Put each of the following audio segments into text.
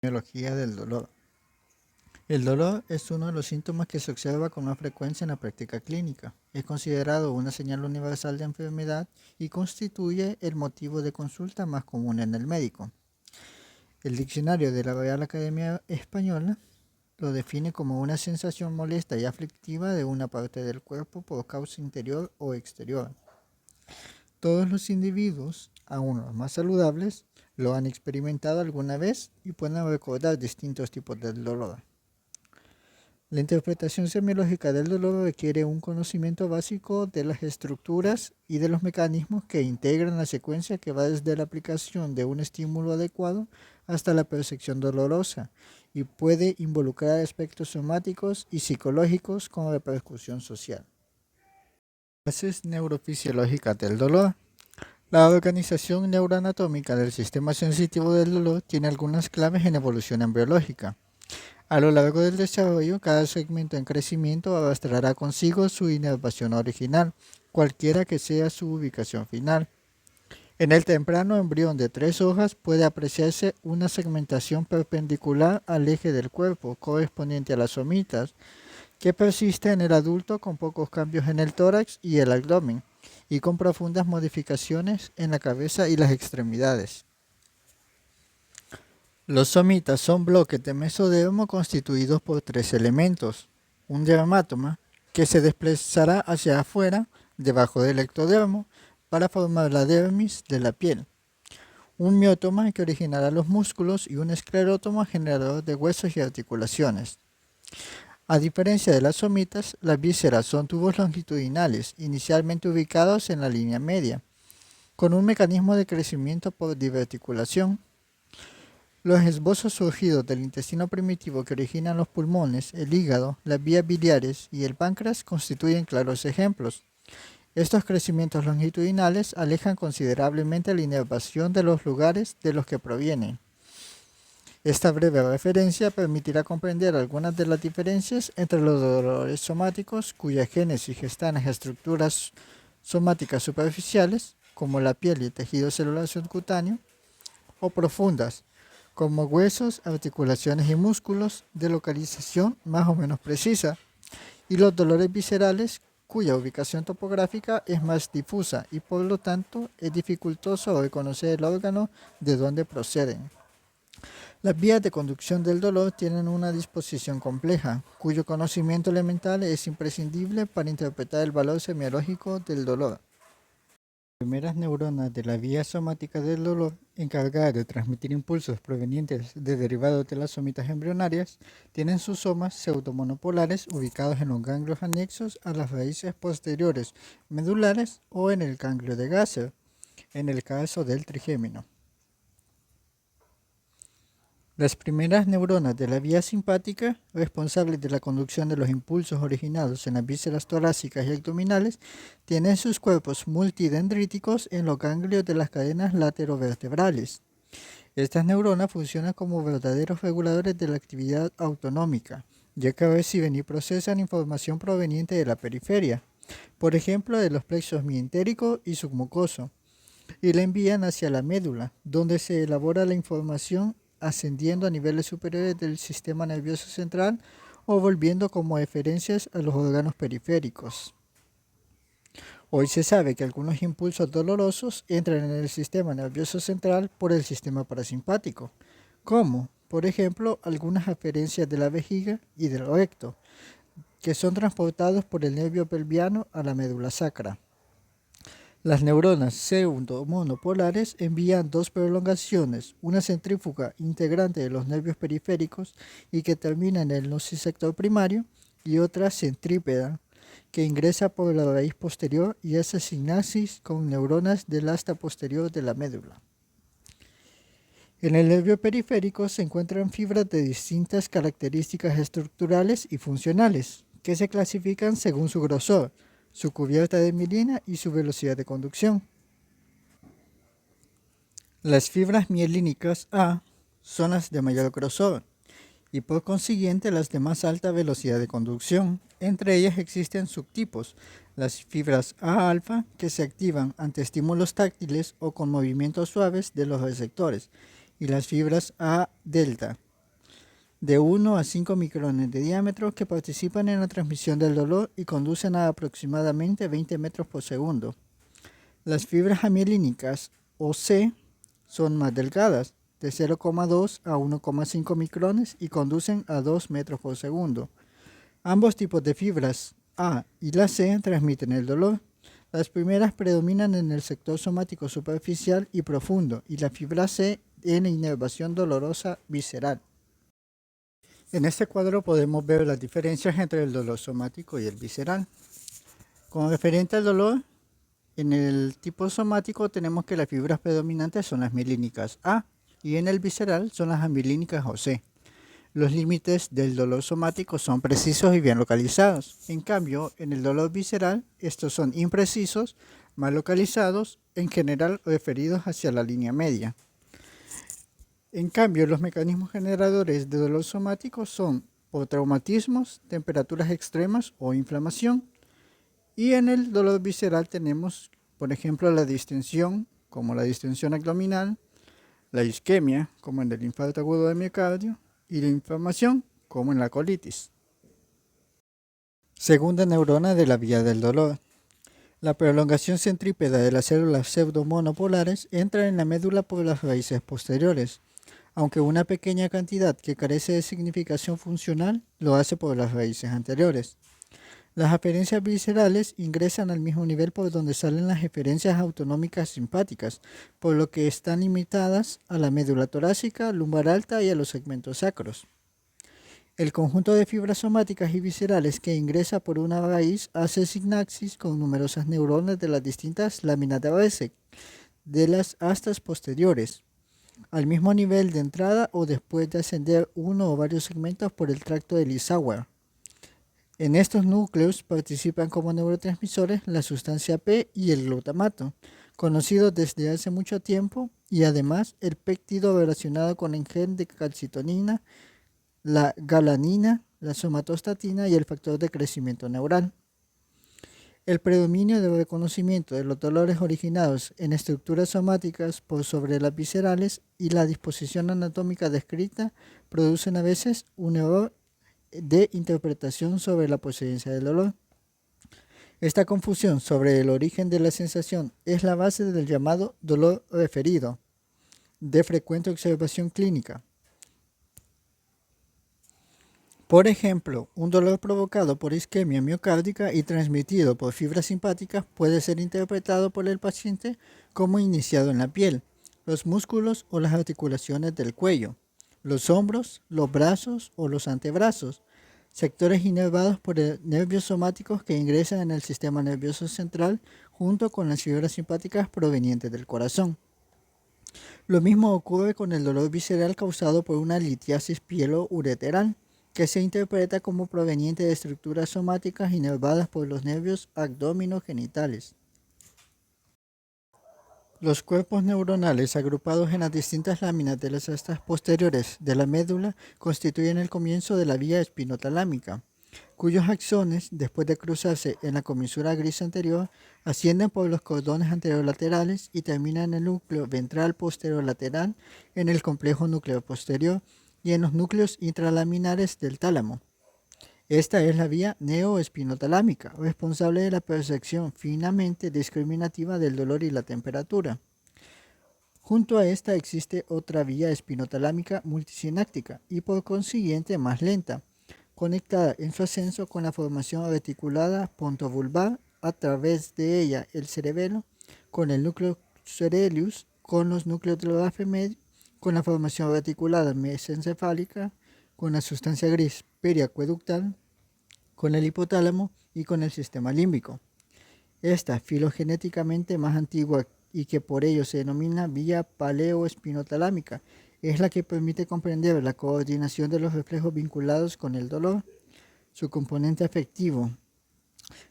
Epidemiología del dolor. El dolor es uno de los síntomas que se observa con más frecuencia en la práctica clínica. Es considerado una señal universal de enfermedad y constituye el motivo de consulta más común en el médico. El diccionario de la Real Academia Española lo define como una sensación molesta y aflictiva de una parte del cuerpo por causa interior o exterior. Todos los individuos, aun los más saludables, lo han experimentado alguna vez y pueden recordar distintos tipos de dolor. La interpretación semiológica del dolor requiere un conocimiento básico de las estructuras y de los mecanismos que integran la secuencia que va desde la aplicación de un estímulo adecuado hasta la percepción dolorosa y puede involucrar aspectos somáticos y psicológicos con repercusión social. Bases neurofisiológicas del dolor. La organización neuroanatómica del sistema sensitivo del dolor tiene algunas claves en evolución embriológica. A lo largo del desarrollo, cada segmento en crecimiento arrastrará consigo su inervación original, cualquiera que sea su ubicación final. En el temprano embrión de 3 hojas puede apreciarse una segmentación perpendicular al eje del cuerpo, correspondiente a las somitas, que persiste en el adulto con pocos cambios en el tórax y el abdomen, y con profundas modificaciones en la cabeza y las extremidades. Los somitas son bloques de mesodermo constituidos por 3 elementos. Un dermátoma, que se desplazará hacia afuera, debajo del ectodermo, para formar la dermis de la piel. Un miótoma, que originará los músculos, y un esclerótoma, generador de huesos y articulaciones. A diferencia de las somitas, las vísceras son tubos longitudinales, inicialmente ubicados en la línea media, con un mecanismo de crecimiento por diverticulación. Los esbozos surgidos del intestino primitivo que originan los pulmones, el hígado, las vías biliares y el páncreas constituyen claros ejemplos. Estos crecimientos longitudinales alejan considerablemente la inervación de los lugares de los que provienen. Esta breve referencia permitirá comprender algunas de las diferencias entre los dolores somáticos, cuya génesis está en las estructuras somáticas superficiales, como la piel y el tejido celular subcutáneo, o profundas, como huesos, articulaciones y músculos, de localización más o menos precisa, y los dolores viscerales, cuya ubicación topográfica es más difusa y por lo tanto es dificultoso reconocer el órgano de donde proceden. Las vías de conducción del dolor tienen una disposición compleja, cuyo conocimiento elemental es imprescindible para interpretar el valor semiológico del dolor. Las primeras neuronas de la vía somática del dolor, encargadas de transmitir impulsos provenientes de derivados de las somitas embrionarias, tienen sus somas pseudomonopolares ubicados en los ganglios anexos a las raíces posteriores medulares o en el ganglio de Gasser, en el caso del trigémino. Las primeras neuronas de la vía simpática, responsables de la conducción de los impulsos originados en las vísceras torácicas y abdominales, tienen sus cuerpos multidendríticos en los ganglios de las cadenas laterovertebrales. Estas neuronas funcionan como verdaderos reguladores de la actividad autonómica, ya que reciben y procesan información proveniente de la periferia, por ejemplo de los plexos mientérico y submucoso, y la envían hacia la médula, donde se elabora la información ascendiendo a niveles superiores del sistema nervioso central o volviendo como eferencias a los órganos periféricos. Hoy se sabe que algunos impulsos dolorosos entran en el sistema nervioso central por el sistema parasimpático, como, por ejemplo, algunas aferencias de la vejiga y del recto, que son transportados por el nervio pelviano a la médula sacra. Las neuronas pseudomonopolares envían 2 prolongaciones, una centrífuga integrante de los nervios periféricos y que termina en el nociceptor primario, y otra centrípeta que ingresa por la raíz posterior y hace sinapsis con neuronas del asta posterior de la médula. En el nervio periférico se encuentran fibras de distintas características estructurales y funcionales, que se clasifican según su grosor, su cubierta de mielina y su velocidad de conducción. Las fibras mielínicas A son las de mayor grosor y por consiguiente las de más alta velocidad de conducción. Entre ellas existen subtipos, las fibras A-alfa, que se activan ante estímulos táctiles o con movimientos suaves de los receptores, y las fibras A-delta, de 1 a 5 micrones de diámetro que participan en la transmisión del dolor y conducen a aproximadamente 20 metros por segundo. Las fibras amielínicas o C son más delgadas, de 0,2 a 1,5 micrones y conducen a 2 metros por segundo. Ambos tipos de fibras A y la C transmiten el dolor. Las primeras predominan en el sector somático superficial y profundo y la fibra C en la inervación dolorosa visceral. En este cuadro podemos ver las diferencias entre el dolor somático y el visceral. Con referente al dolor, en el tipo somático tenemos que las fibras predominantes son las mielínicas A y en el visceral son las amielínicas o C. Los límites del dolor somático son precisos y bien localizados. En cambio, en el dolor visceral, estos son imprecisos, mal localizados, en general referidos hacia la línea media. En cambio, los mecanismos generadores de dolor somático son por traumatismos, temperaturas extremas o inflamación. Y en el dolor visceral tenemos, por ejemplo, la distensión, como la distensión abdominal, la isquemia, como en el infarto agudo de miocardio, y la inflamación, como en la colitis. Segunda neurona de la vía del dolor. La prolongación centrípeta de las células pseudomonopolares entra en la médula por las raíces posteriores, aunque una pequeña cantidad que carece de significación funcional lo hace por las raíces anteriores. Las aferencias viscerales ingresan al mismo nivel por donde salen las eferencias autonómicas simpáticas, por lo que están limitadas a la médula torácica, lumbar alta y a los segmentos sacros. El conjunto de fibras somáticas y viscerales que ingresa por una raíz hace sinapsis con numerosas neuronas de las distintas láminas de Besek de las astas posteriores, al mismo nivel de entrada o después de ascender uno o varios segmentos por el tracto de Lissauer. En estos núcleos participan como neurotransmisores la sustancia P y el glutamato, conocidos desde hace mucho tiempo, y además el péptido relacionado con el gen de calcitonina, la galanina, la somatostatina y el factor de crecimiento neural. El predominio del reconocimiento de los dolores originados en estructuras somáticas por sobre las viscerales y la disposición anatómica descrita producen a veces un error de interpretación sobre la procedencia del dolor. Esta confusión sobre el origen de la sensación es la base del llamado dolor referido, de frecuente observación clínica. Por ejemplo, un dolor provocado por isquemia miocárdica y transmitido por fibras simpáticas puede ser interpretado por el paciente como iniciado en la piel, los músculos o las articulaciones del cuello, los hombros, los brazos o los antebrazos, sectores inervados por nervios somáticos que ingresan en el sistema nervioso central junto con las fibras simpáticas provenientes del corazón. Lo mismo ocurre con el dolor visceral causado por una litiasis pielo-ureteral, que se interpreta como proveniente de estructuras somáticas inervadas por los nervios abdominogenitales. Los cuerpos neuronales agrupados en las distintas láminas de las astas posteriores de la médula constituyen el comienzo de la vía espinotalámica, cuyos axones, después de cruzarse en la comisura gris anterior, ascienden por los cordones anterolaterales y terminan en el núcleo ventral posterolateral, en el complejo núcleo posterior y en los núcleos intralaminares del tálamo. Esta es la vía neoespinotalámica, responsable de la percepción finamente discriminativa del dolor y la temperatura. Junto a esta existe otra vía espinotalámica multisináptica y por consiguiente más lenta, conectada en su ascenso con la formación reticulada pontovulvar, a través de ella el cerebelo, con el núcleo ceruleus, con los núcleos del rafe medio, con la formación reticulada mesencefálica, con la sustancia gris periacueductal, con el hipotálamo y con el sistema límbico. Esta filogenéticamente más antigua y que por ello se denomina vía paleoespinotalámica, es la que permite comprender la coordinación de los reflejos vinculados con el dolor, su componente afectivo,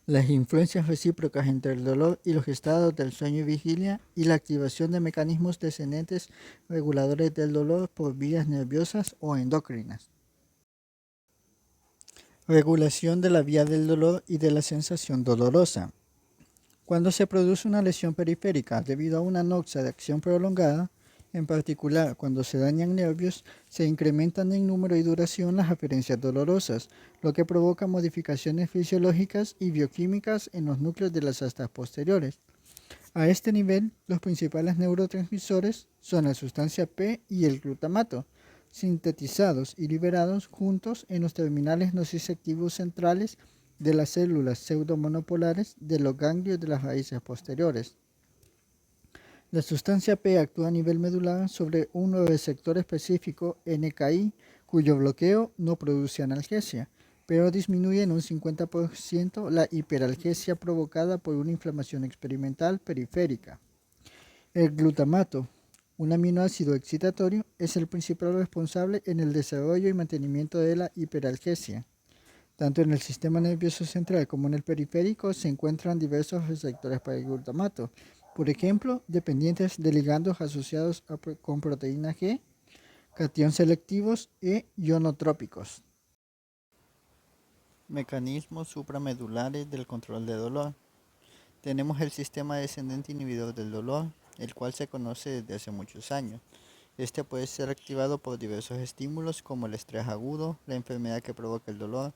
las influencias recíprocas entre el dolor y los estados del sueño y vigilia y la activación de mecanismos descendentes reguladores del dolor por vías nerviosas o endocrinas. Regulación de la vía del dolor y de la sensación dolorosa. Cuando se produce una lesión periférica debido a una anoxia de acción prolongada, En particular, cuando se dañan nervios, se incrementan en número y duración las aferencias dolorosas, lo que provoca modificaciones fisiológicas y bioquímicas en los núcleos de las astas posteriores. A este nivel, los principales neurotransmisores son la sustancia P y el glutamato, sintetizados y liberados juntos en los terminales nociceptivos centrales de las células pseudomonopolares de los ganglios de las raíces posteriores. La sustancia P actúa a nivel medular sobre un receptor específico NKI, cuyo bloqueo no produce analgesia, pero disminuye en un 50% la hiperalgesia provocada por una inflamación experimental periférica. El glutamato, un aminoácido excitatorio, es el principal responsable en el desarrollo y mantenimiento de la hiperalgesia. Tanto en el sistema nervioso central como en el periférico se encuentran diversos receptores para el glutamato, por ejemplo, dependientes de ligandos asociados con proteína G, cationes selectivos e ionotrópicos. Mecanismos supramedulares del control de dolor. Tenemos el sistema descendente inhibidor del dolor, el cual se conoce desde hace muchos años. Este puede ser activado por diversos estímulos como el estrés agudo, la enfermedad que provoca el dolor,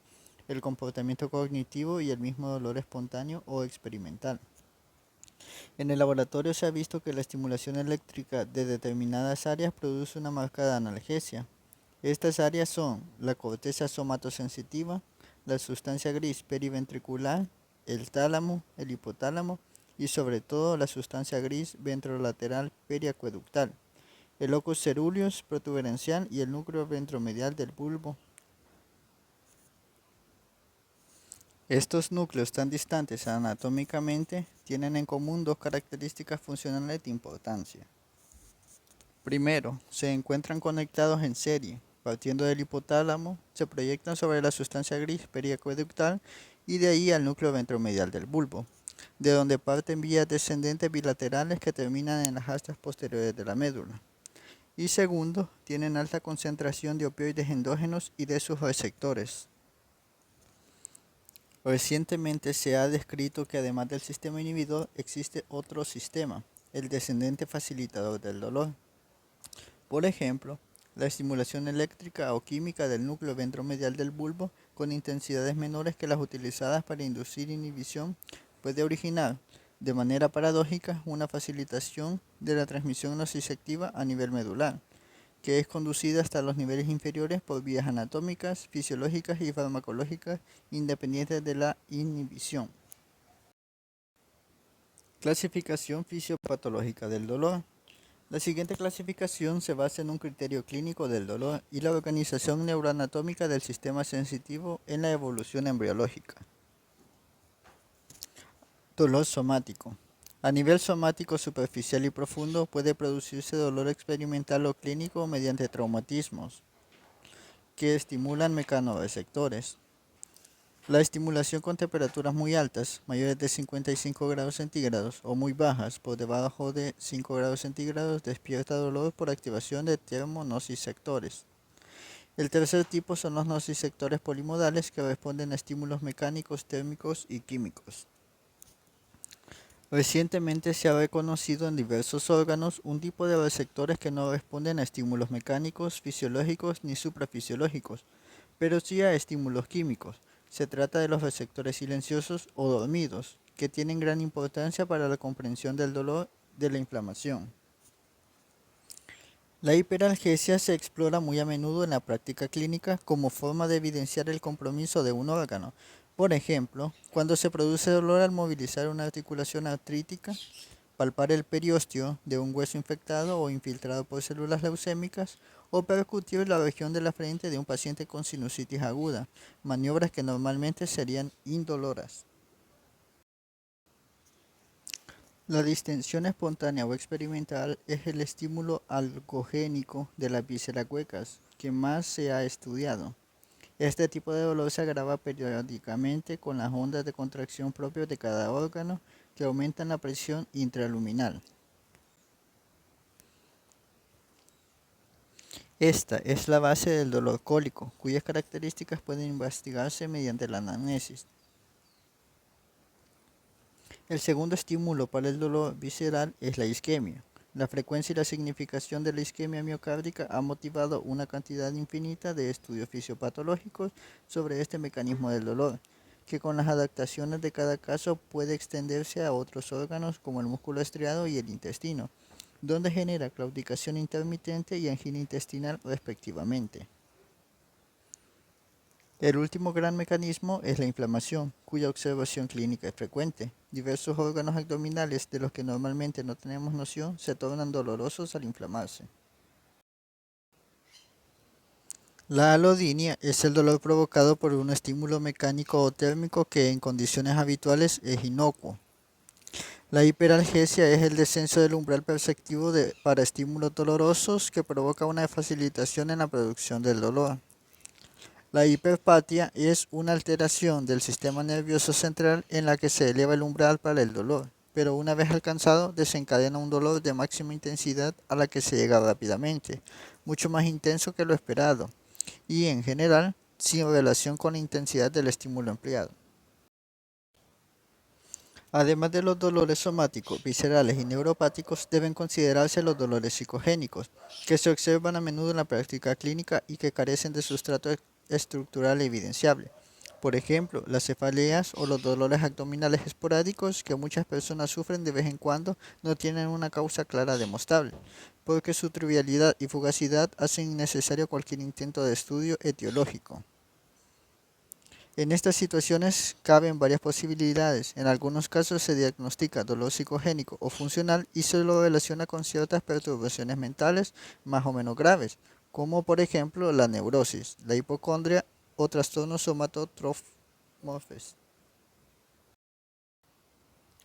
el comportamiento cognitivo y el mismo dolor espontáneo o experimental. En el laboratorio se ha visto que la estimulación eléctrica de determinadas áreas produce una marcada analgesia. Estas áreas son la corteza somatosensitiva, la sustancia gris periventricular, el tálamo, el hipotálamo y sobre todo la sustancia gris ventrolateral periacueductal, el locus ceruleus protuberencial y el núcleo ventromedial del bulbo. Estos núcleos tan distantes anatómicamente tienen en común dos características funcionales de importancia. Primero, se encuentran conectados en serie. Partiendo del hipotálamo, se proyectan sobre la sustancia gris periacueductal y de ahí al núcleo ventromedial del bulbo, de donde parten vías descendentes bilaterales que terminan en las astas posteriores de la médula. Y segundo, tienen alta concentración de opioides endógenos y de sus receptores. Recientemente se ha descrito que además del sistema inhibidor existe otro sistema, el descendente facilitador del dolor. Por ejemplo, la estimulación eléctrica o química del núcleo ventromedial del bulbo con intensidades menores que las utilizadas para inducir inhibición puede originar, de manera paradójica, una facilitación de la transmisión nociceptiva a nivel medular, que es conducida hasta los niveles inferiores por vías anatómicas, fisiológicas y farmacológicas independientes de la inhibición. Clasificación fisiopatológica del dolor. La siguiente clasificación se basa en un criterio clínico del dolor y la organización neuroanatómica del sistema sensitivo en la evolución embriológica. Dolor somático. A nivel somático superficial y profundo puede producirse dolor experimental o clínico mediante traumatismos que estimulan mecanorreceptores. La estimulación con temperaturas muy altas, mayores de 55 grados centígrados o muy bajas, por debajo de 5 grados centígrados, despierta dolor por activación de termonociceptores. El tercer tipo son los nociceptores polimodales que responden a estímulos mecánicos, térmicos y químicos. Recientemente se ha reconocido en diversos órganos un tipo de receptores que no responden a estímulos mecánicos, fisiológicos ni suprafisiológicos, pero sí a estímulos químicos. Se trata de los receptores silenciosos o dormidos, que tienen gran importancia para la comprensión del dolor de la inflamación. La hiperalgesia se explora muy a menudo en la práctica clínica como forma de evidenciar el compromiso de un órgano. Por ejemplo, cuando se produce dolor al movilizar una articulación artrítica, palpar el periósteo de un hueso infectado o infiltrado por células leucémicas, o percutir la región de la frente de un paciente con sinusitis aguda, maniobras que normalmente serían indoloras. La distensión espontánea o experimental es el estímulo algogénico de las vísceras huecas que más se ha estudiado. Este tipo de dolor se agrava periódicamente con las ondas de contracción propias de cada órgano que aumentan la presión intraluminal. Esta es la base del dolor cólico, cuyas características pueden investigarse mediante la anamnesis. El segundo estímulo para el dolor visceral es la isquemia, La frecuencia y la significación de la isquemia miocárdica ha motivado una cantidad infinita de estudios fisiopatológicos sobre este mecanismo del dolor, que con las adaptaciones de cada caso puede extenderse a otros órganos como el músculo estriado y el intestino, donde genera claudicación intermitente y angina intestinal respectivamente. El último gran mecanismo es la inflamación, cuya observación clínica es frecuente. Diversos órganos abdominales de los que normalmente no tenemos noción se tornan dolorosos al inflamarse. La alodinia es el dolor provocado por un estímulo mecánico o térmico que en condiciones habituales es inocuo. La hiperalgesia es el descenso del umbral perceptivo para estímulos dolorosos que provoca una facilitación en la producción del dolor. La hiperpatia es una alteración del sistema nervioso central en la que se eleva el umbral para el dolor, pero una vez alcanzado desencadena un dolor de máxima intensidad a la que se llega rápidamente, mucho más intenso que lo esperado, y en general sin relación con la intensidad del estímulo empleado. Además de los dolores somáticos, viscerales y neuropáticos, deben considerarse los dolores psicogénicos, que se observan a menudo en la práctica clínica y que carecen de sustrato estructural evidenciable. Por ejemplo, las cefaleas o los dolores abdominales esporádicos que muchas personas sufren de vez en cuando no tienen una causa clara demostrable, porque su trivialidad y fugacidad hacen innecesario cualquier intento de estudio etiológico. En estas situaciones caben varias posibilidades. En algunos casos se diagnostica dolor psicogénico o funcional y se lo relaciona con ciertas perturbaciones mentales más o menos graves, como por ejemplo la neurosis, la hipocondria o trastornos somatotrofmorfes.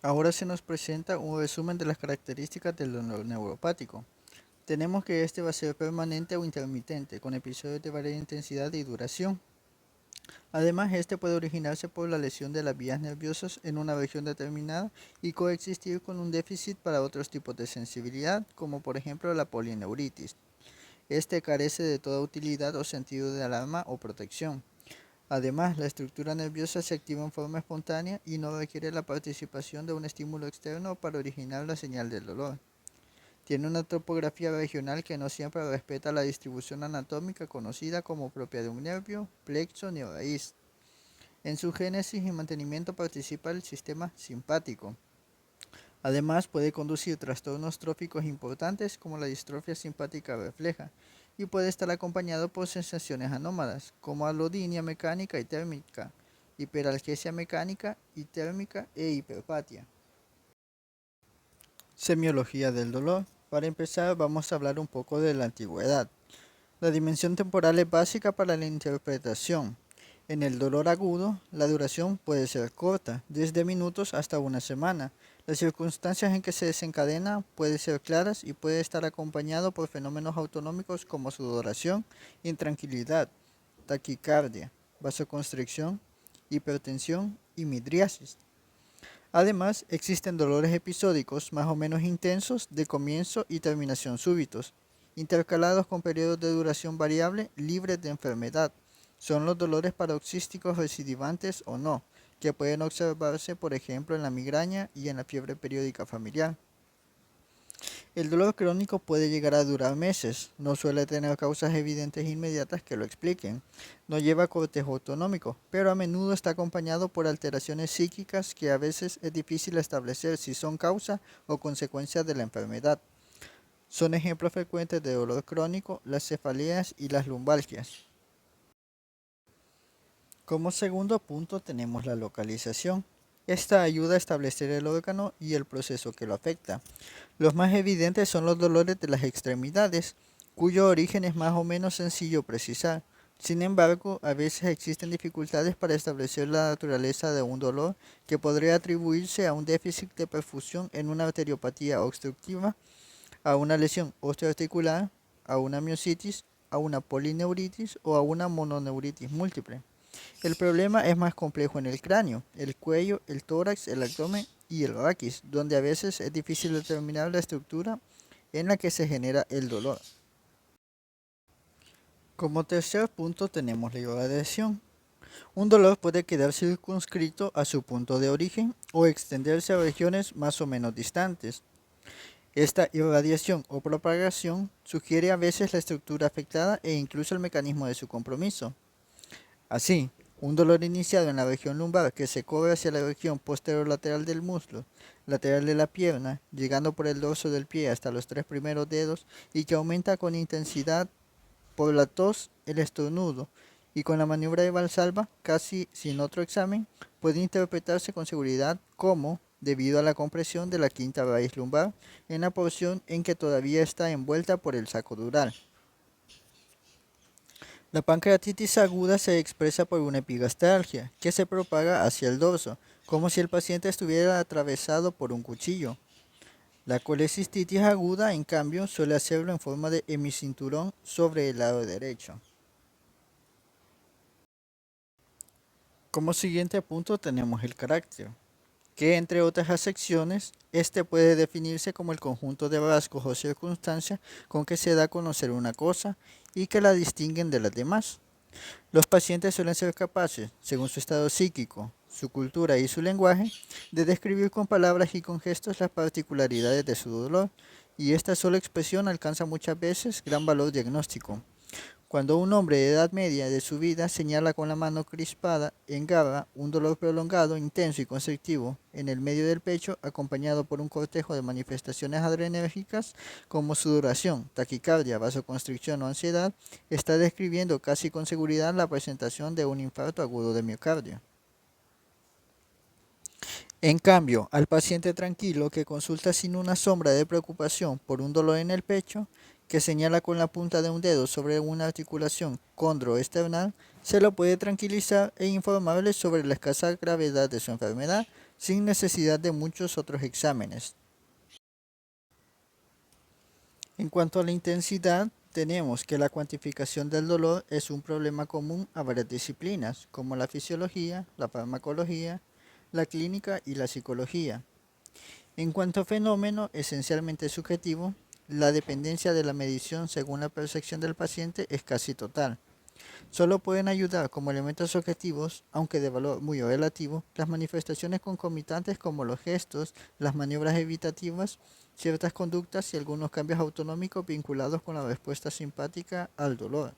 Ahora se nos presenta un resumen de las características del dolor neuropático. Tenemos que este va a ser permanente o intermitente, con episodios de variada intensidad y duración. Además, este puede originarse por la lesión de las vías nerviosas en una región determinada y coexistir con un déficit para otros tipos de sensibilidad, como por ejemplo la polineuritis. Este carece de toda utilidad o sentido de alarma o protección. Además, la estructura nerviosa se activa en forma espontánea y no requiere la participación de un estímulo externo para originar la señal del dolor. Tiene una topografía regional que no siempre respeta la distribución anatómica conocida como propia de un nervio, plexo ni raíz. En su génesis y mantenimiento participa el sistema simpático. Además, puede conducir trastornos tróficos importantes como la distrofia simpática refleja y puede estar acompañado por sensaciones anómalas como alodinia mecánica y térmica, hiperalgesia mecánica y térmica e hiperpatia. Semiología del dolor. Para empezar, vamos a hablar un poco de la antigüedad. La dimensión temporal es básica para la interpretación. En el dolor agudo, la duración puede ser corta, desde minutos hasta una semana. Las circunstancias en que se desencadena pueden ser claras y puede estar acompañado por fenómenos autonómicos como sudoración, intranquilidad, taquicardia, vasoconstricción, hipertensión y midriasis. Además, existen dolores episódicos más o menos intensos de comienzo y terminación súbitos, intercalados con periodos de duración variable libres de enfermedad. Son los dolores paroxísticos recidivantes o no, que pueden observarse por ejemplo en la migraña y en la fiebre periódica familiar. El dolor crónico puede llegar a durar meses, no suele tener causas evidentes e inmediatas que lo expliquen, no lleva cortejo autonómico, pero a menudo está acompañado por alteraciones psíquicas que a veces es difícil establecer si son causa o consecuencia de la enfermedad. Son ejemplos frecuentes de dolor crónico las cefaleas y las lumbalgias. Como segundo punto tenemos la localización. Esta ayuda a establecer el órgano y el proceso que lo afecta. Los más evidentes son los dolores de las extremidades, cuyo origen es más o menos sencillo precisar. Sin embargo, a veces existen dificultades para establecer la naturaleza de un dolor que podría atribuirse a un déficit de perfusión en una arteriopatía obstructiva, a una lesión osteoarticular, a una miositis, a una polineuritis o a una mononeuritis múltiple. El problema es más complejo en el cráneo, el cuello, el tórax, el abdomen y el raquis, donde a veces es difícil determinar la estructura en la que se genera el dolor. Como tercer punto tenemos la irradiación. Un dolor puede quedar circunscrito a su punto de origen o extenderse a regiones más o menos distantes. Esta irradiación o propagación sugiere a veces la estructura afectada e incluso el mecanismo de su compromiso. Así, un dolor iniciado en la región lumbar que se corre hacia la región posterolateral del muslo, lateral de la pierna, llegando por el dorso del pie hasta los 3 primeros dedos y que aumenta con intensidad por la tos, el estornudo y con la maniobra de Valsalva, casi sin otro examen, puede interpretarse con seguridad como debido a la compresión de la quinta raíz lumbar en la porción en que todavía está envuelta por el saco dural. La pancreatitis aguda se expresa por una epigastralgia que se propaga hacia el dorso, como si el paciente estuviera atravesado por un cuchillo. La colecistitis aguda, en cambio, suele hacerlo en forma de hemicinturón sobre el lado derecho. Como siguiente punto tenemos el carácter, que entre otras acepciones, este puede definirse como el conjunto de rasgos o circunstancias con que se da a conocer una cosa y que la distinguen de las demás. Los pacientes suelen ser capaces, según su estado psíquico, su cultura y su lenguaje, de describir con palabras y con gestos las particularidades de su dolor, y esta sola expresión alcanza muchas veces gran valor diagnóstico. Cuando un hombre de edad media de su vida señala con la mano crispada en garra un dolor prolongado, intenso y constrictivo en el medio del pecho, acompañado por un cortejo de manifestaciones adrenérgicas como sudoración, taquicardia, vasoconstricción o ansiedad, está describiendo casi con seguridad la presentación de un infarto agudo de miocardio. En cambio, al paciente tranquilo que consulta sin una sombra de preocupación por un dolor en el pecho, que señala con la punta de un dedo sobre una articulación condroesternal, se lo puede tranquilizar e informarle sobre la escasa gravedad de su enfermedad sin necesidad de muchos otros exámenes. En cuanto a la intensidad, tenemos que la cuantificación del dolor es un problema común a varias disciplinas, como la fisiología, la farmacología, la clínica y la psicología. En cuanto a fenómeno esencialmente subjetivo, la dependencia de la medición según la percepción del paciente es casi total. Solo pueden ayudar como elementos objetivos, aunque de valor muy relativo, las manifestaciones concomitantes como los gestos, las maniobras evitativas, ciertas conductas y algunos cambios autonómicos vinculados con la respuesta simpática al dolor.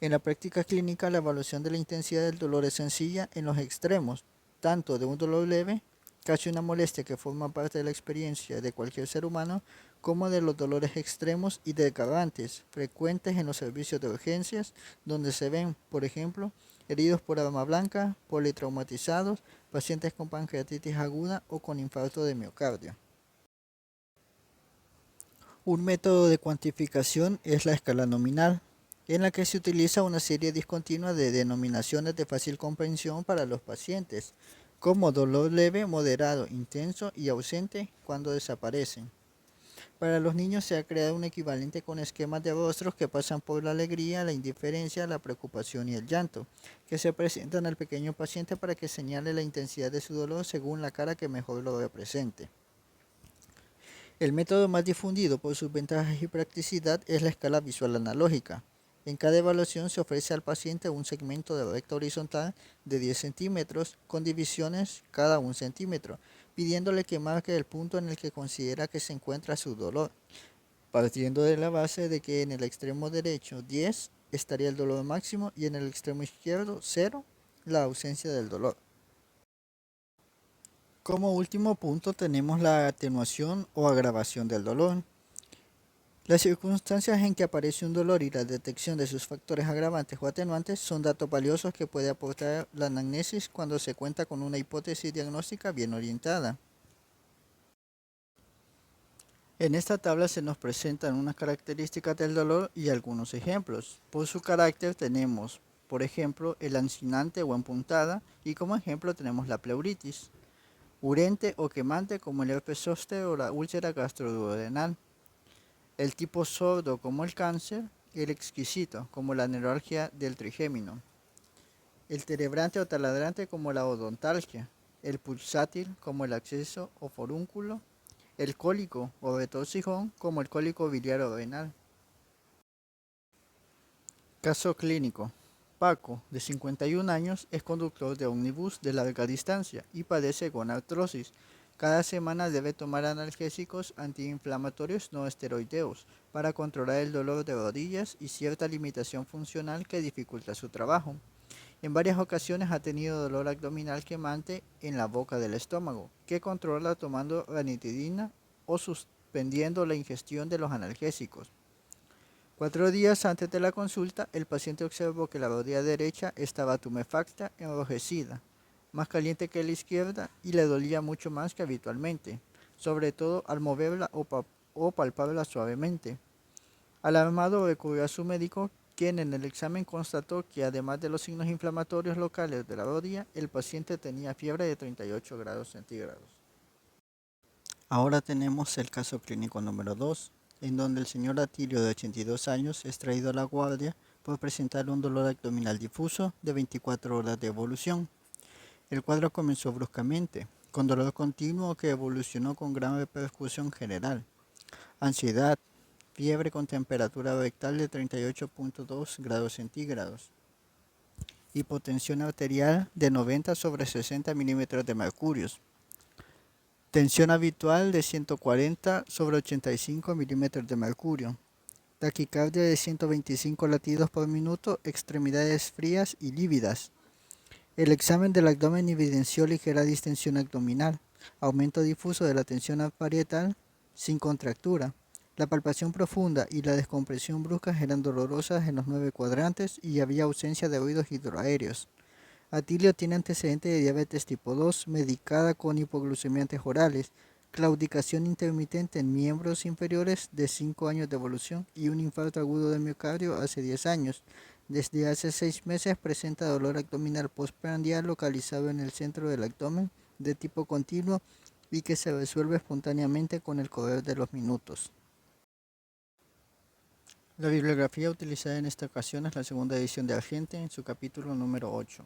En la práctica clínica, la evaluación de la intensidad del dolor es sencilla en los extremos, tanto de un dolor leve, casi una molestia que forma parte de la experiencia de cualquier ser humano, como de los dolores extremos y desgarrantes, frecuentes en los servicios de urgencias, donde se ven, por ejemplo, heridos por arma blanca, politraumatizados, pacientes con pancreatitis aguda o con infarto de miocardio. Un método de cuantificación es la escala nominal, en la que se utiliza una serie discontinua de denominaciones de fácil comprensión para los pacientes, como dolor leve, moderado, intenso y ausente cuando desaparecen. Para los niños se ha creado un equivalente con esquemas de rostros que pasan por la alegría, la indiferencia, la preocupación y el llanto, que se presentan al pequeño paciente para que señale la intensidad de su dolor según la cara que mejor lo represente. El método más difundido por sus ventajas y practicidad es la escala visual analógica. En cada evaluación se ofrece al paciente un segmento de recta horizontal de 10 centímetros con divisiones cada 1 centímetro, pidiéndole que marque el punto en el que considera que se encuentra su dolor, partiendo de la base de que en el extremo derecho 10 estaría el dolor máximo y en el extremo izquierdo 0, la ausencia del dolor. Como último punto tenemos la atenuación o agravación del dolor. Las circunstancias en que aparece un dolor y la detección de sus factores agravantes o atenuantes son datos valiosos que puede aportar la anamnesis cuando se cuenta con una hipótesis diagnóstica bien orientada. En esta tabla se nos presentan unas características del dolor y algunos ejemplos. Por su carácter tenemos, por ejemplo, el lancinante o empuntada, y como ejemplo tenemos la pleuritis, urente o quemante como el herpes zóster o la úlcera gastroduodenal, el tipo sordo como el cáncer, el exquisito como la neuralgia del trigémino, el terebrante o taladrante como la odontalgia, el pulsátil como el acceso o forúnculo, el cólico o retorcijón como el cólico biliar o renal. Caso clínico. Paco, de 51 años, es conductor de ómnibus de larga distancia y padece gonartrosis. Cada semana debe tomar analgésicos antiinflamatorios no esteroideos para controlar el dolor de rodillas y cierta limitación funcional que dificulta su trabajo. En varias ocasiones ha tenido dolor abdominal quemante en la boca del estómago, que controla tomando ranitidina o suspendiendo la ingestión de los analgésicos. 4 días antes de la consulta, el paciente observó que la rodilla derecha estaba tumefacta, enrojecida, más caliente que la izquierda y le dolía mucho más que habitualmente, sobre todo al moverla o palparla suavemente. Alarmado recurrió a su médico, quien en el examen constató que además de los signos inflamatorios locales de la rodilla, el paciente tenía fiebre de 38 grados centígrados. Ahora tenemos el caso clínico número 2, en donde el señor Atilio, de 82 años, es traído a la guardia por presentar un dolor abdominal difuso de 24 horas de evolución. El cuadro comenzó bruscamente, con dolor continuo que evolucionó con gran repercusión general, ansiedad, fiebre con temperatura rectal de 38.2 grados centígrados, hipotensión arterial de 90 sobre 60 milímetros de mercurio, tensión habitual de 140 sobre 85 milímetros de mercurio, taquicardia de 125 latidos por minuto, extremidades frías y lívidas. El examen del abdomen evidenció ligera distensión abdominal, aumento difuso de la tensión parietal sin contractura. La palpación profunda y la descompresión brusca eran dolorosas en los 9 cuadrantes y había ausencia de ruidos hidroaéreos. Atilio tiene antecedente de diabetes tipo 2 medicada con hipoglucemiantes orales, claudicación intermitente en miembros inferiores de 5 años de evolución y un infarto agudo de miocardio hace 10 años. Desde hace 6 meses presenta dolor abdominal postprandial localizado en el centro del abdomen de tipo continuo y que se resuelve espontáneamente con el correr de los minutos. La bibliografía utilizada en esta ocasión es la segunda edición de Argente en su capítulo número 8.